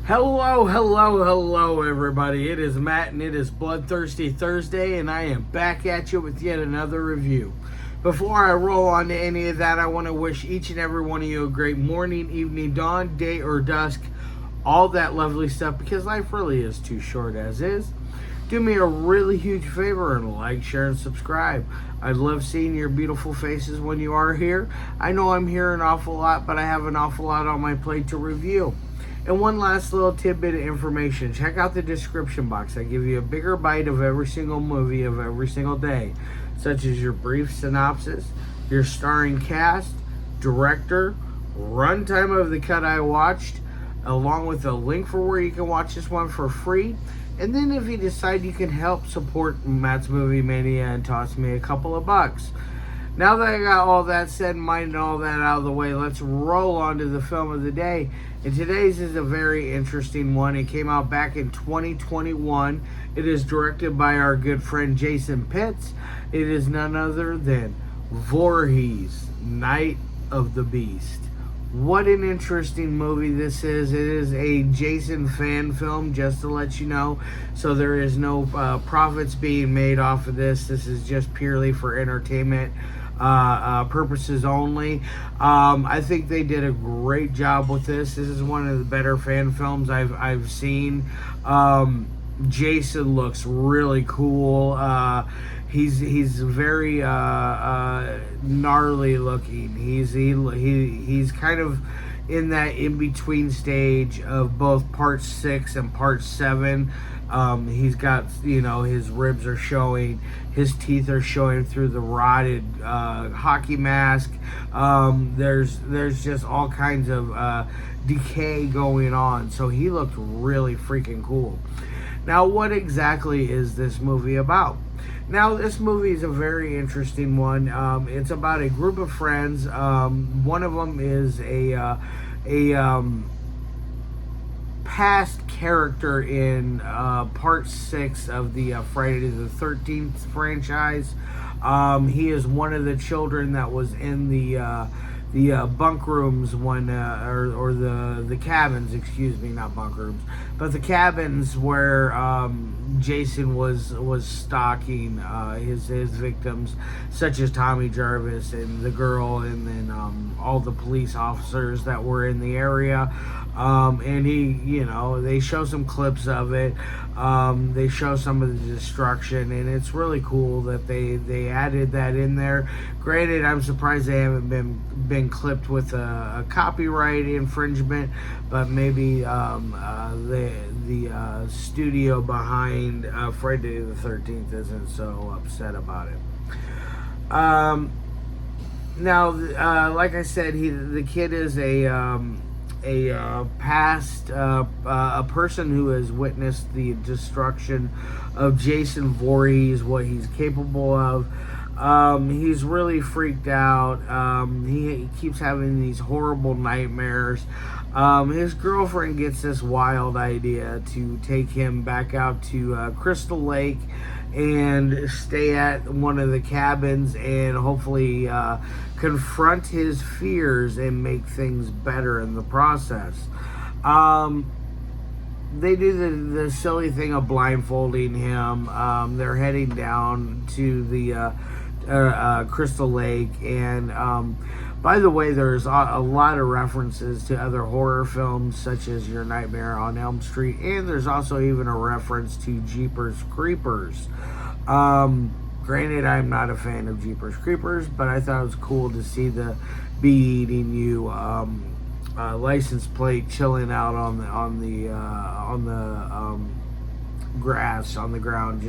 Hello, everybody. It is Matt, and it is Bloodthirsty Thursday, and I am back at you with yet another review. Before I roll on to any of that, I want to wish each and every one of you a great morning, evening, dawn, day, or dusk, all that lovely stuff, because life really is too short as is. Do me a really huge favor and like, share, and subscribe. I love seeing your beautiful faces when you are here. I know I'm here an awful lot, but I have an awful lot on my plate to review. And one last little tidbit of information. Check out the description box. I give you a bigger bite of every single movie of every single day, such as your brief synopsis, your starring cast, director, runtime of the cut I watched, along with a link for where you can watch this one for free. And then if you decide you can help support Matt's Movie Mania and toss me a couple of bucks. Now that I got all that said and mind and all that out of the way, let's roll on to the film of the day. And today's is a very interesting one. It came out back in 2021. It is directed by our good friend Jason Pitts. It is none other than Voorhees, Night of the Beast. What an interesting movie this is. It is a Jason fan film, just to let you know. So there is no profits being made off of this. This is just purely for entertainment purposes only. I think they did a great job with this. This is one of the better fan films I've seen. Jason looks really cool. He's very gnarly looking. He's kind of in that in between stage of both part 6 and part 7. He's got, his ribs are showing, his teeth are showing through the rotted hockey mask. There's just all kinds of decay going on. So he looked really freaking cool. Now, what exactly is this movie about? Now, this movie is a very interesting one. It's about a group of friends. One of them is a past character in part 6 of the Friday the 13th franchise. He is one of the children that was in the bunk rooms when or the cabins, excuse me, not bunk rooms, but the cabins where Jason was stalking his victims, such as Tommy Jarvis and the girl, and then all the police officers that were in the area. And they show some clips of it. They show some of the destruction, and it's really cool that they added that in there. Granted, I'm surprised they haven't been clipped with a copyright infringement, but maybe the studio behind Friday the 13th isn't so upset about it. Now, like I said, the kid is a past a person who has witnessed the destruction of Jason Voorhees, what he's capable of. He's really freaked out. He keeps having these horrible nightmares. His girlfriend gets this wild idea to take him back out to Crystal Lake and stay at one of the cabins and hopefully confront his fears and make things better in the process. They do the silly thing of blindfolding him. They're heading down to the Crystal Lake, and by the way, there's a lot of references to other horror films such as Your Nightmare on Elm Street, and there's also even a reference to Jeepers Creepers. Granted, I'm not a fan of Jeepers Creepers, but I thought it was cool to see the Be Eating You license plate chilling out on the grass on the ground,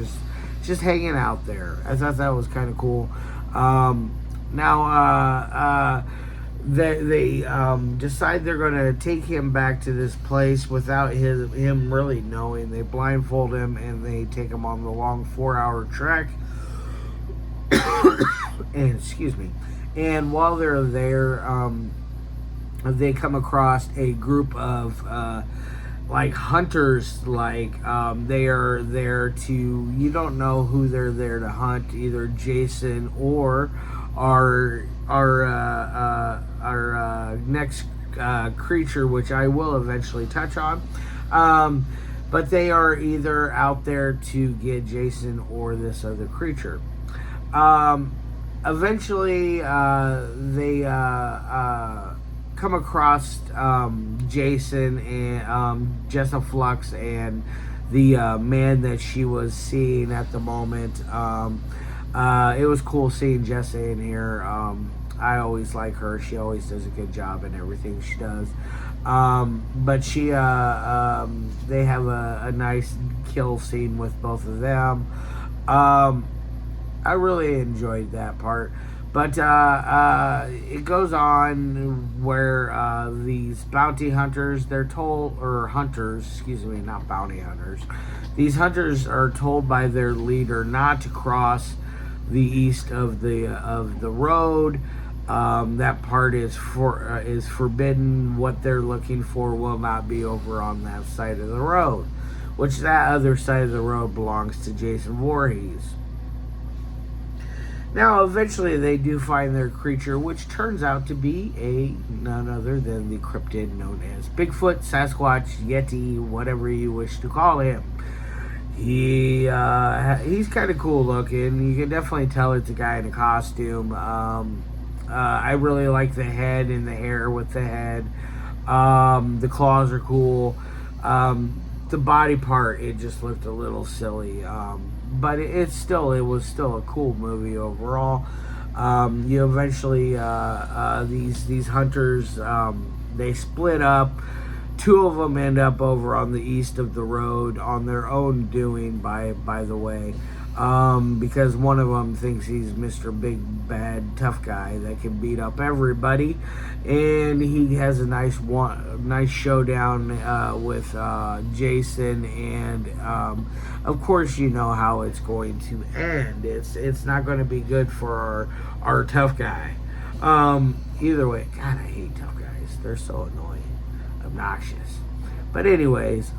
just hanging out there. I thought that was kind of cool. They decide they're going to take him back to this place without him really knowing. They blindfold him and they take him on the long 4-hour trek. And excuse me. And while they're there, they come across a group of hunters. They are there to, you don't know who they're there to hunt, either Jason or our next creature, which I will eventually touch on. But they are either out there to get Jason or this other creature. Eventually, they come across Jason and Jessa, Flux, and the man that she was seeing at the moment. It was cool seeing Jessa in here. I always like her. She always does a good job in everything she does. But she, they have a nice kill scene with both of them. I really enjoyed that part. But it goes on where these bounty hunters, they're told, or hunters, excuse me, not bounty hunters. These hunters are told by their leader not to cross the east of the road. That part is forbidden. What they're looking for will not be over on that side of the road, which that other side of the road belongs to Jason Voorhees. Now, eventually, they do find their creature, which turns out to be none other than the cryptid known as Bigfoot, Sasquatch, Yeti, whatever you wish to call him. He's kind of cool looking. You can definitely tell it's a guy in a costume. I really like the head and the hair with the head. The claws are cool. The body part, it just looked a little silly. But it was still a cool movie overall. You eventually, these hunters, they split up. Two of them end up over on the east of the road on their own doing, by the way. Because one of them thinks he's Mr. Big Bad Tough Guy that can beat up everybody, and he has a nice showdown with Jason, and of course you know how it's going to end. It's not going to be good for our tough guy. Either way, God, I hate tough guys. They're so annoying, obnoxious. But anyways,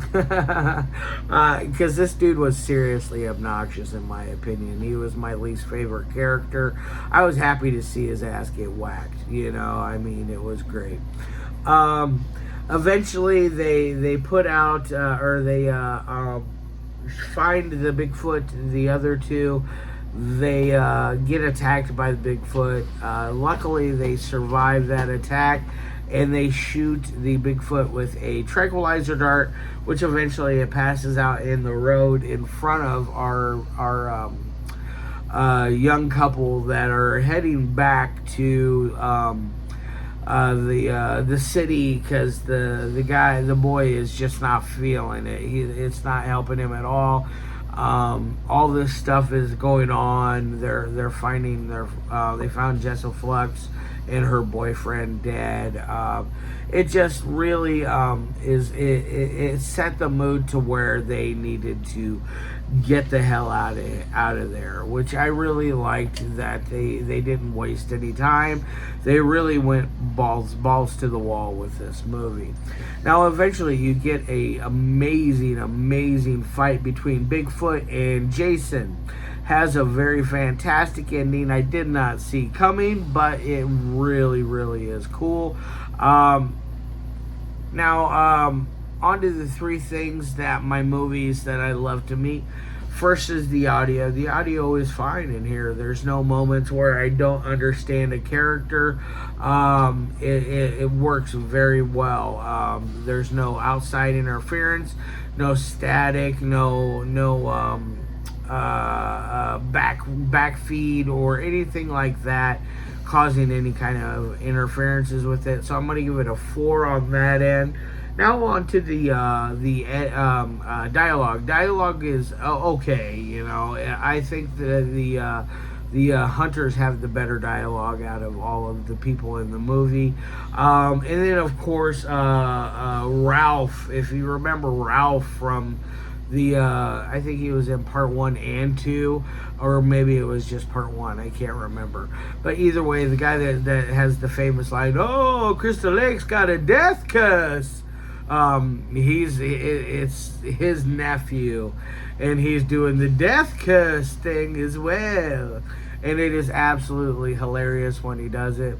because this dude was seriously obnoxious in my opinion. He was my least favorite character. I was happy to see his ass get whacked, I mean, it was great. Eventually they put out or they find the Bigfoot. The other two, they get attacked by the Bigfoot. Luckily they survive that attack, and they shoot the Bigfoot with a tranquilizer dart, which eventually it passes out in the road in front of our young couple that are heading back to the city, because the boy is just not feeling it. It's not helping him at all. All this stuff is going on. They're finding they found Jessa, Flux, and her boyfriend dead. It just really it set the mood to where they needed to get the hell out of there, which I really liked, that they didn't waste any time. They really went balls to the wall with this movie. Now eventually you get a amazing fight between Bigfoot and Jason. Has a very fantastic ending I did not see coming, but it really is cool. Now on to the three things that my movies that I love to meet. First is the audio. The audio is fine in here. There's no moments where I don't understand a character. It works very well. There's no outside interference, no static, no back feed or anything like that causing any kind of interferences with it. So I'm going to give it a 4 on that end. Now on to the dialogue. Dialogue is okay. I think the hunters have the better dialogue out of all of the people in the movie. And then of course Ralph. If you remember Ralph from I think he was in part 1 and 2, or maybe it was just part 1. I can't remember. But either way, the guy that has the famous line, "Oh, Crystal Lake's got a death cuss." It's his nephew, and he's doing the death cuss thing as well, and it is absolutely hilarious when he does it.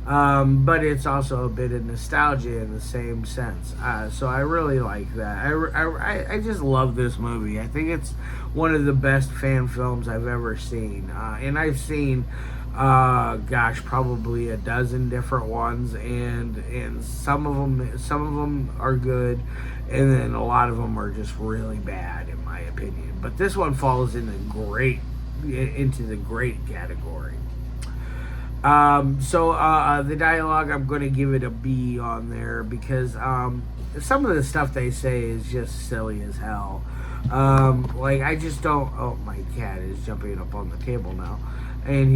But it's also a bit of nostalgia in the same sense. So I really like that. I just love this movie. I think it's one of the best fan films I've ever seen. And I've seen, probably a dozen different ones, and some of them are good, and then a lot of them are just really bad in my opinion. But this one falls into the great category. The dialogue, I'm going to give it a B on there because some of the stuff they say is just silly as hell. I just don't. Oh, my cat is jumping up on the table now, and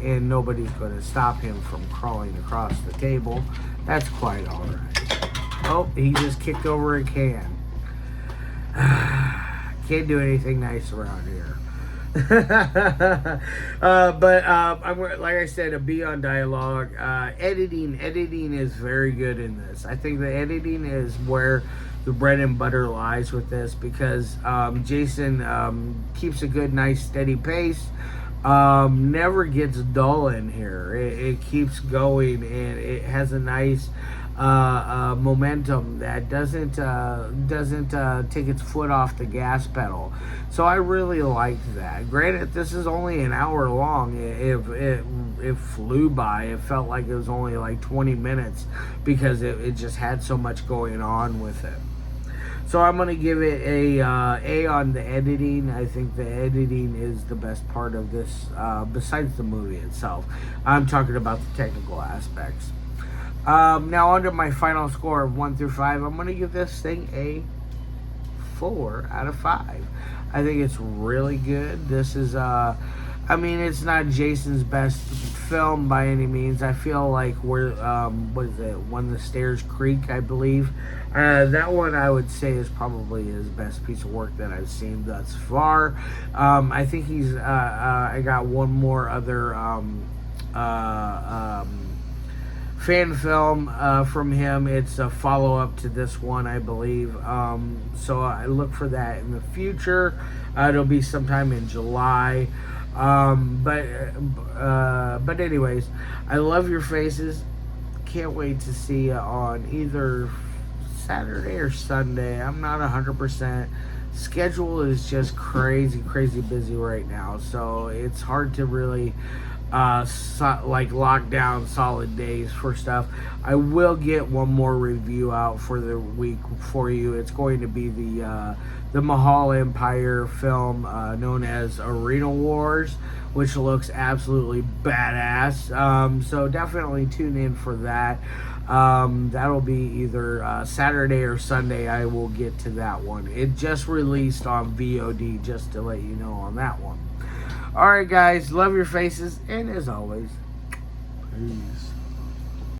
and nobody's going to stop him from crawling across the table. That's quite all right. Oh, he just kicked over a can. Can't do anything nice around here. I'm like I said, a B on dialogue. Editing is very good in this. I think the editing is where the bread and butter lies with this because Jason keeps a good, nice, steady pace. Never gets dull in here. It keeps going, and it has a nice momentum that doesn't take its foot off the gas pedal. So I really liked that. Granted, this is only an hour long. It flew by. It felt like it was only like 20 minutes because it just had so much going on with it. So I'm going to give it a on the editing. I think the editing is the best part of this, besides the movie itself. I'm talking about the technical aspects. Now, under my final score of 1 through 5, I'm going to give this thing a 4 out of 5. I think it's really good. This is, it's not Jason's best film by any means. I feel like When the Stairs Creak, I believe. That one I would say is probably his best piece of work that I've seen thus far. I think I got one more other, fan film from him. It's a follow-up to this one, I believe. So I look for that in the future. It'll be sometime in July. But anyways, I love your faces. Can't wait to see you on either Saturday or Sunday. I'm not 100%. Schedule is just crazy busy right now, so it's hard to really lock down solid days for stuff. I will get one more review out for the week for you. It's going to be the Mahal Empire film known as Arena Wars, which looks absolutely badass. So definitely tune in for that. That'll be either Saturday or Sunday. I will get to that one. It just released on VOD, just to let you know on that one. Alright guys, love your faces, and as always, peace.